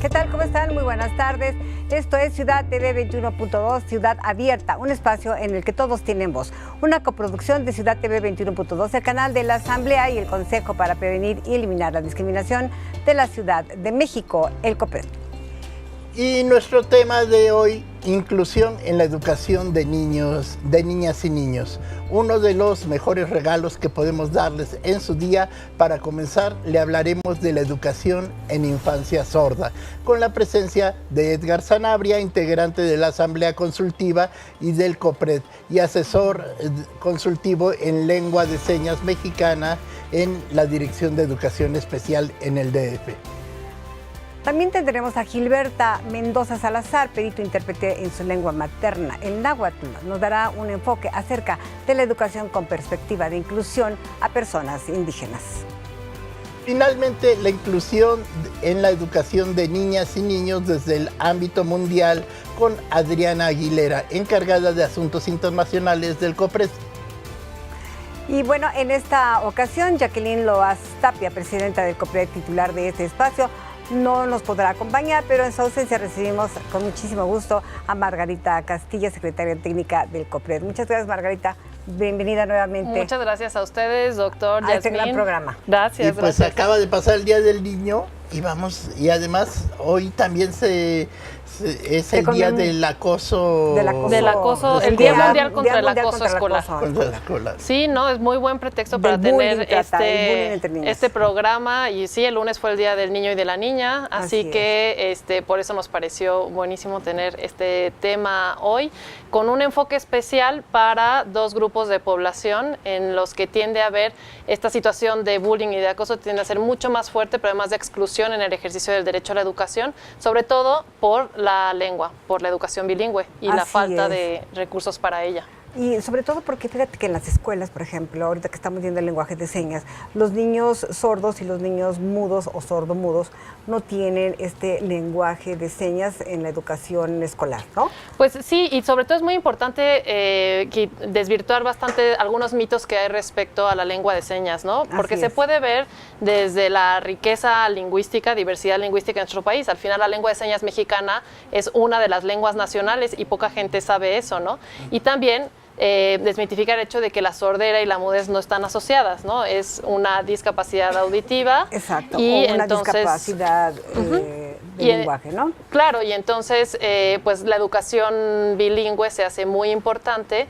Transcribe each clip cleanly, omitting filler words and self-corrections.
¿Qué tal? ¿Cómo están? Muy buenas tardes. Esto es Ciudad TV 21.2, Ciudad Abierta, un espacio en el que todos tienen voz. Una coproducción de Ciudad TV 21.2, el canal de la Asamblea y el Consejo para Prevenir y Eliminar la Discriminación de la Ciudad de México, el COPRED. Y nuestro tema de hoy, inclusión en la educación de niños, de niñas y niños. Uno de los mejores regalos que podemos darles en su día. Para comenzar, le hablaremos de la educación en infancia sorda, con la presencia de Edgar Sanabria, integrante de la Asamblea Consultiva y del COPRED, y asesor consultivo en lengua de señas mexicana en la Dirección de Educación Especial en el DF. También tendremos a Gilberta Mendoza Salazar, perito intérprete en su lengua materna, el náhuatl. Nos dará un enfoque acerca de la educación con perspectiva de inclusión a personas indígenas. Finalmente, la inclusión en la educación de niñas y niños desde el ámbito mundial con Adriana Aguilera, encargada de Asuntos Internacionales del COPRED. Y bueno, en esta ocasión, Jacqueline Loaz Tapia, presidenta del COPRED, titular de este espacio, no nos podrá acompañar, pero en su ausencia recibimos con muchísimo gusto a Margarita Castilla, secretaria técnica del COPRED. Muchas gracias, Margarita. Bienvenida nuevamente. Muchas gracias a ustedes, doctor a este gran programa. Gracias. Y pues gracias. Acaba de pasar el Día del Niño y además hoy también es el día del acoso. El Día Mundial contra el Acoso Escolar. Escolar. Sí, no, es muy buen pretexto para tener este programa. Y sí, el lunes fue el Día del Niño y de la Niña, así que por eso nos pareció buenísimo tener este tema hoy, con un enfoque especial para dos grupos de población en los que tiende a haber esta situación de bullying y de acoso, tiende a ser mucho más fuerte, pero además de exclusión en el ejercicio del derecho a la educación, sobre todo por la lengua, por la educación bilingüe y la falta de recursos para ella. Y sobre todo porque fíjate que en las escuelas, por ejemplo, ahorita que estamos viendo el lenguaje de señas, los niños sordos y los niños mudos o sordomudos no tienen este lenguaje de señas en la educación escolar, ¿no? Pues sí, y sobre todo es muy importante desvirtuar bastante algunos mitos que hay respecto a la lengua de señas, ¿no? Porque se puede ver desde la riqueza lingüística, diversidad lingüística en nuestro país. Al final la lengua de señas mexicana es una de las lenguas nacionales y poca gente sabe eso, ¿no? Y también desmitificar el hecho de que la sordera y la mudez no están asociadas, ¿no? Es una discapacidad auditiva. Exacto, y o una discapacidad de lenguaje, ¿no? Claro, y entonces pues la educación bilingüe se hace muy importante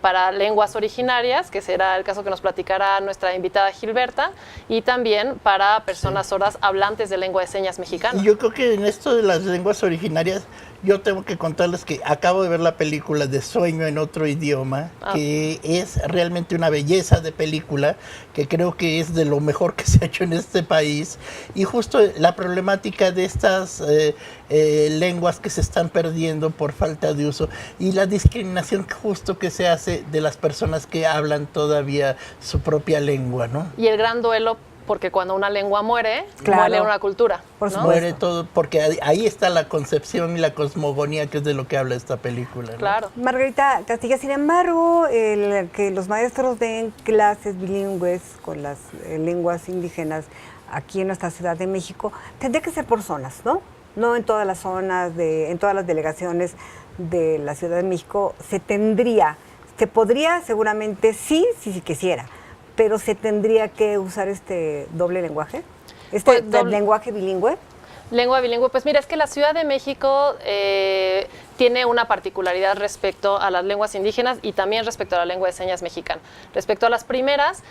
para lenguas originarias, que será el caso que nos platicará nuestra invitada Gilberta, y también para personas sordas hablantes de lengua de señas mexicana. Y yo creo que en esto de las lenguas originarias, yo tengo que contarles que acabo de ver la película de Sueño en otro idioma, que es realmente una belleza de película, que creo que es de lo mejor que se ha hecho en este país, y justo la problemática de estas lenguas que se están perdiendo por falta de uso, y la discriminación justo que se hace de las personas que hablan todavía su propia lengua, ¿no? Y el gran duelo, porque cuando una lengua muere, muere una cultura, ¿no? Muere todo, porque ahí está la concepción y la cosmogonía, que es de lo que habla esta película, ¿no? Claro. Margarita Castilla, sin embargo, que los maestros den clases bilingües con las lenguas indígenas aquí en nuestra Ciudad de México, tendría que ser por zonas, ¿no? No en todas las zonas, en todas las delegaciones de la Ciudad de México se podría seguramente si quisiera, pero se tendría que usar este doble lenguaje, lenguaje bilingüe. Lengua bilingüe, pues mira, es que la Ciudad de México tiene una particularidad respecto a las lenguas indígenas y también respecto a la lengua de señas mexicana. Respecto a las primeras,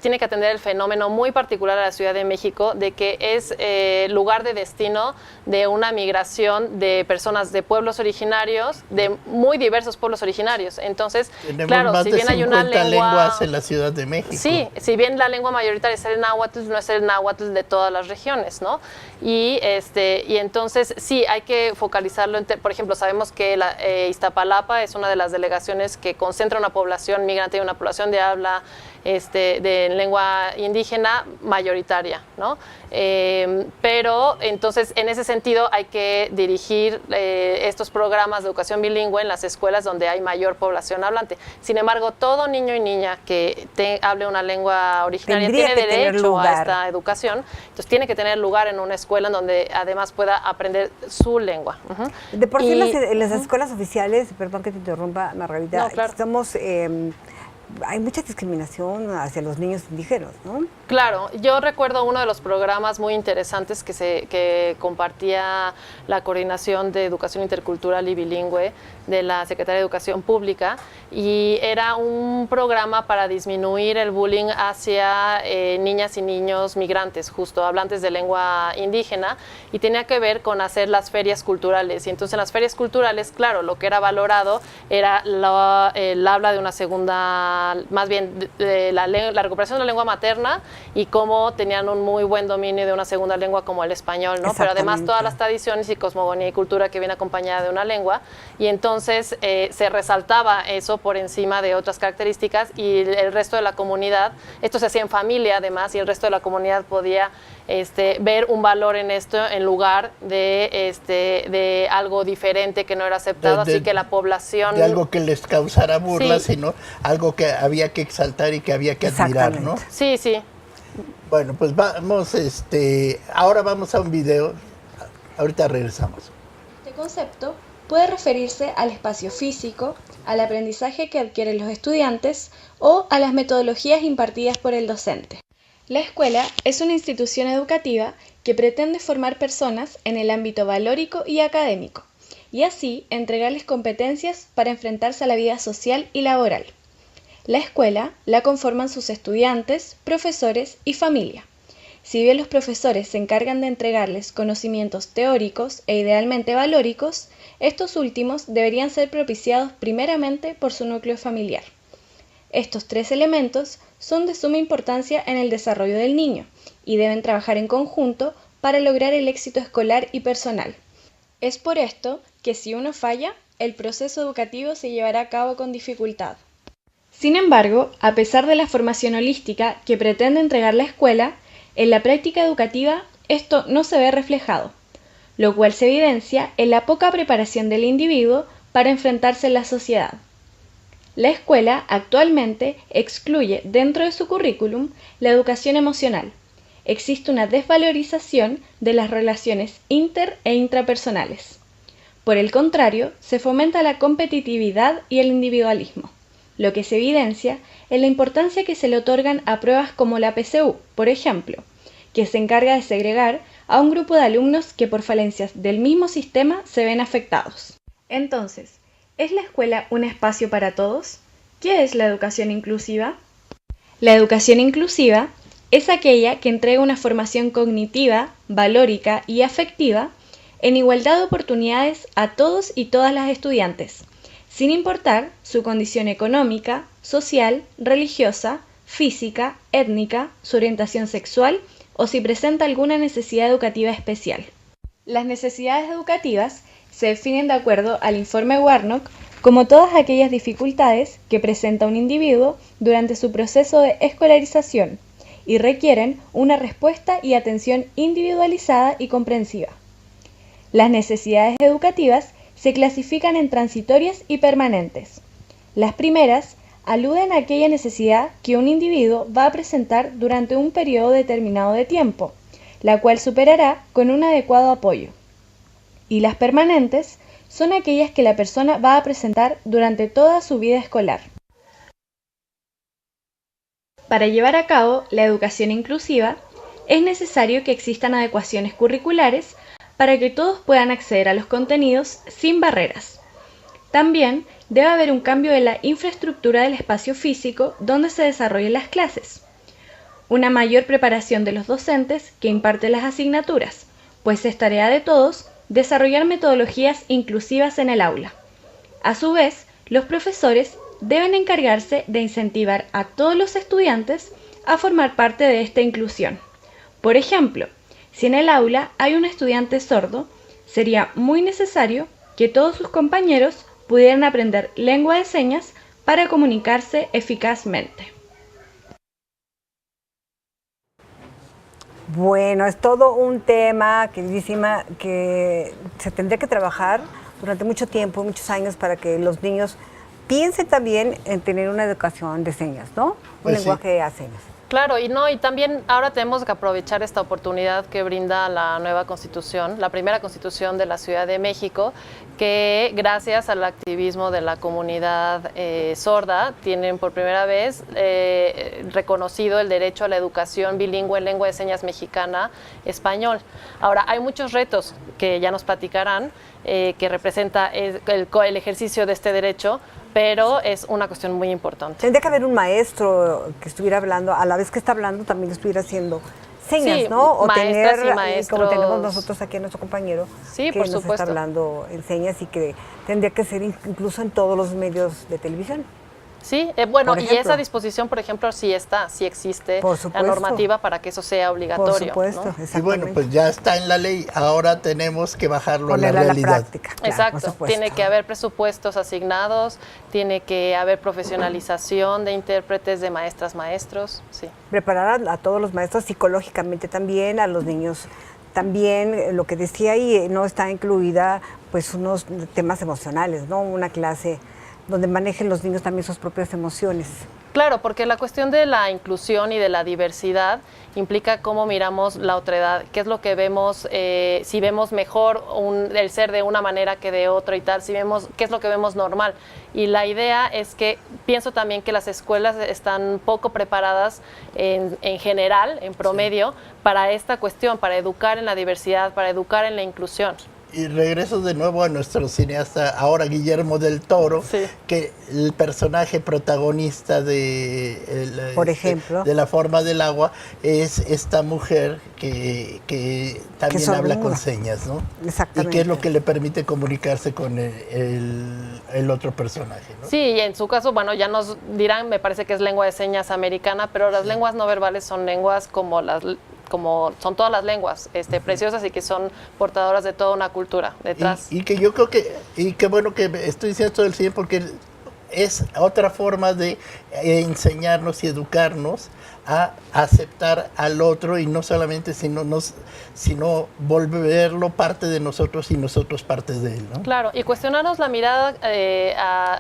tiene que atender el fenómeno muy particular a la Ciudad de México de que es lugar de destino de una migración de personas de pueblos originarios, de muy diversos pueblos originarios. Entonces, tenemos claro, más si de bien hay una lenguas en la Ciudad de México. Sí, si bien la lengua mayoritaria es el náhuatl, no es el náhuatl de todas las regiones, ¿no? Y entonces sí, hay que focalizarlo. Por ejemplo, sabemos que Iztapalapa es una de las delegaciones que concentra una población migrante y una población de habla de lengua indígena mayoritaria, ¿no? Pero entonces en ese sentido hay que dirigir estos programas de educación bilingüe en las escuelas donde hay mayor población hablante. Sin embargo, todo niño y niña que hable una lengua originaria tiene derecho a esta educación, entonces tiene que tener lugar en una escuela en donde además pueda aprender su lengua. De por sí en las escuelas oficiales, perdón que te interrumpa, Margarita, no, claro. Hay mucha discriminación hacia los niños indígenas, ¿no? Claro, yo recuerdo uno de los programas muy interesantes que compartía la Coordinación de Educación Intercultural y Bilingüe de la Secretaría de Educación Pública, y era un programa para disminuir el bullying hacia niñas y niños migrantes, justo hablantes de lengua indígena, y tenía que ver con hacer las ferias culturales. Y entonces en las ferias culturales, claro, lo que era valorado era el habla de una segunda, más bien la recuperación de la lengua materna, y cómo tenían un muy buen dominio de una segunda lengua como el español, ¿no? Pero además todas las tradiciones y cosmogonía y cultura que viene acompañada de una lengua, y entonces se resaltaba eso por encima de otras características, y el resto de la comunidad, esto se hacía en familia además, y el resto de la comunidad podía ver un valor en esto en lugar de algo diferente que no era aceptado, así que la población... De algo que les causara burla, sino algo que había que exaltar y que había que admirar, ¿no? Sí, sí. Bueno, pues vamos, ahora vamos a un video, ahorita regresamos. Este concepto puede referirse al espacio físico, al aprendizaje que adquieren los estudiantes o a las metodologías impartidas por el docente. La escuela es una institución educativa que pretende formar personas en el ámbito valórico y académico, y así entregarles competencias para enfrentarse a la vida social y laboral. La escuela la conforman sus estudiantes, profesores y familia. Si bien los profesores se encargan de entregarles conocimientos teóricos e idealmente valóricos, estos últimos deberían ser propiciados primeramente por su núcleo familiar. Estos tres elementos son de suma importancia en el desarrollo del niño y deben trabajar en conjunto para lograr el éxito escolar y personal. Es por esto que si uno falla, el proceso educativo se llevará a cabo con dificultad. Sin embargo, a pesar de la formación holística que pretende entregar la escuela, en la práctica educativa esto no se ve reflejado, lo cual se evidencia en la poca preparación del individuo para enfrentarse en la sociedad. La escuela actualmente excluye dentro de su currículum la educación emocional. Existe una desvalorización de las relaciones inter- e intrapersonales. Por el contrario, se fomenta la competitividad y el individualismo, lo que se evidencia en la importancia que se le otorgan a pruebas como la PSU, por ejemplo, que se encarga de segregar a un grupo de alumnos que por falencias del mismo sistema se ven afectados. Entonces, ¿es la escuela un espacio para todos? ¿Qué es la educación inclusiva? La educación inclusiva es aquella que entrega una formación cognitiva, valórica y afectiva en igualdad de oportunidades a todos y todas las estudiantes, sin importar su condición económica, social, religiosa, física, étnica, su orientación sexual o si presenta alguna necesidad educativa especial. Las necesidades educativas se definen de acuerdo al informe Warnock como todas aquellas dificultades que presenta un individuo durante su proceso de escolarización y requieren una respuesta y atención individualizada y comprensiva. Las necesidades educativas se clasifican en transitorias y permanentes. Las primeras aluden a aquella necesidad que un individuo va a presentar durante un periodo determinado de tiempo, la cual superará con un adecuado apoyo. Y las permanentes son aquellas que la persona va a presentar durante toda su vida escolar. Para llevar a cabo la educación inclusiva, es necesario que existan adecuaciones curriculares para que todos puedan acceder a los contenidos sin barreras. También debe haber un cambio de la infraestructura del espacio físico donde se desarrollen las clases, una mayor preparación de los docentes que imparten las asignaturas, pues es tarea de todos desarrollar metodologías inclusivas en el aula. A su vez, los profesores deben encargarse de incentivar a todos los estudiantes a formar parte de esta inclusión. Por ejemplo, si en el aula hay un estudiante sordo, sería muy necesario que todos sus compañeros pudieran aprender lengua de señas para comunicarse eficazmente. Bueno, es todo un tema, queridísima, que se tendría que trabajar durante mucho tiempo, muchos años, para que los niños piensen también en tener una educación de señas, ¿no? Un lenguaje a señas. Claro, y también ahora tenemos que aprovechar esta oportunidad que brinda la nueva Constitución, la primera Constitución de la Ciudad de México, que gracias al activismo de la comunidad sorda tienen por primera vez reconocido el derecho a la educación bilingüe en lengua de señas mexicana-español. Ahora, hay muchos retos que ya nos platicarán, que representa el ejercicio de este derecho, pero es una cuestión muy importante. Tendría que haber un maestro que estuviera hablando, a la vez que está hablando también estuviera haciendo señas, sí, ¿no? O maestras tener, y maestros. como tenemos nosotros aquí a nuestro compañero, sí, que por nos supuesto. está hablando en señas y que tendría que ser incluso en todos los medios de televisión. Sí, bueno, y esa disposición, por ejemplo, sí existe la normativa para que eso sea obligatorio. Por supuesto, ¿no? exactamente. Y bueno, pues ya está en la ley, ahora tenemos que bajarlo a la realidad. Práctica, claro, exacto, tiene que haber presupuestos asignados, tiene que haber profesionalización de intérpretes, de maestras, maestros, sí. Preparar a todos los maestros psicológicamente también, a los niños también, lo que decía ahí, no está incluida pues unos temas emocionales, ¿no? Una clase donde manejen los niños también sus propias emociones. Claro, porque la cuestión de la inclusión y de la diversidad implica cómo miramos la otredad, qué es lo que vemos, si vemos mejor el ser de una manera que de otra y tal, si vemos qué es lo que vemos normal. Y la idea es que pienso también que las escuelas están poco preparadas en general, en promedio, para esta cuestión, para educar en la diversidad, para educar en la inclusión. Y regreso de nuevo a nuestro cineasta, ahora Guillermo del Toro, que el personaje protagonista por ejemplo, de La forma del agua es esta mujer que también habla con señas, ¿no? Exactamente. Y que es lo que le permite comunicarse con el otro personaje, ¿no? Sí, y en su caso, bueno, ya nos dirán, me parece que es lengua de señas americana, pero las lenguas no verbales son lenguas como son todas las lenguas preciosas y que son portadoras de toda una cultura detrás. Y que yo creo que bueno que estoy diciendo esto del cine porque es otra forma de enseñarnos y educarnos a aceptar al otro y no solamente sino volverlo parte de nosotros y nosotros parte de él, ¿no? Claro, y cuestionarnos la mirada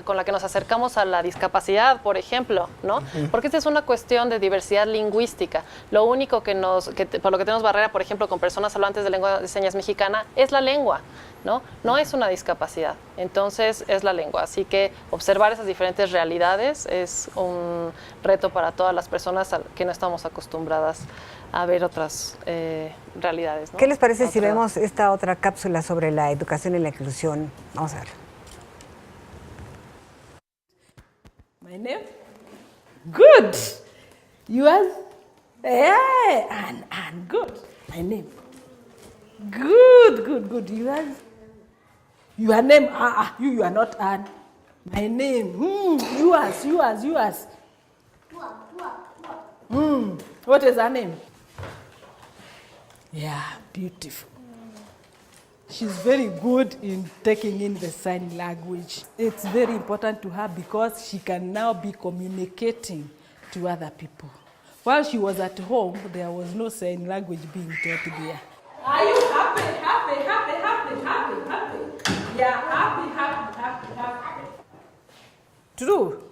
con la que nos acercamos a la discapacidad, por ejemplo, ¿no? Porque esta es una cuestión de diversidad lingüística. Lo único por lo que tenemos barrera, por ejemplo, con personas hablantes de lengua de señas mexicana, es la lengua, ¿no? No es una discapacidad, entonces es la lengua. Así que observar esas diferentes realidades es un reto para todas las personas que no estamos acostumbradas a ver otras realidades, ¿no? ¿Qué les parece si vemos esta otra cápsula sobre la educación y la inclusión? Vamos a verla. My name? Good. Yours? Anne. Good. My name? Good. Yours? Your name? You are not Anne. My name? Yours. What is her name? Yeah, beautiful. She's very good in taking in the sign language. It's very important to her because she can now be communicating to other people. While she was at home, there was no sign language being taught there. Are you happy? Yeah, happy. True.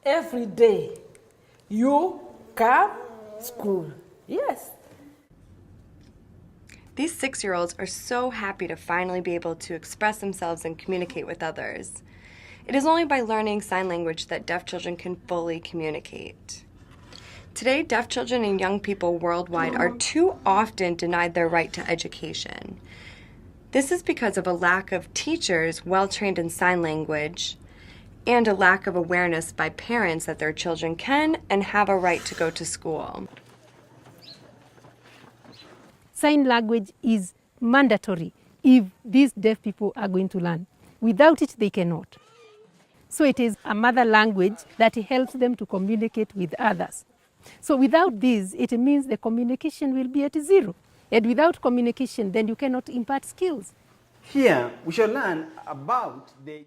Every day you come school. Yes. These 6-year-olds are so happy to finally be able to express themselves and communicate with others. It is only by learning sign language that deaf children can fully communicate. Today, deaf children and young people worldwide are too often denied their right to education. This is because of a lack of teachers well-trained in sign language and a lack of awareness by parents that their children can and have a right to go to school. Sign language is mandatory if these deaf people are going to learn. Without it, they cannot. So it is a mother language that helps them to communicate with others. So without this, it means the communication will be at zero. And without communication, then you cannot impart skills. Here, we shall learn about the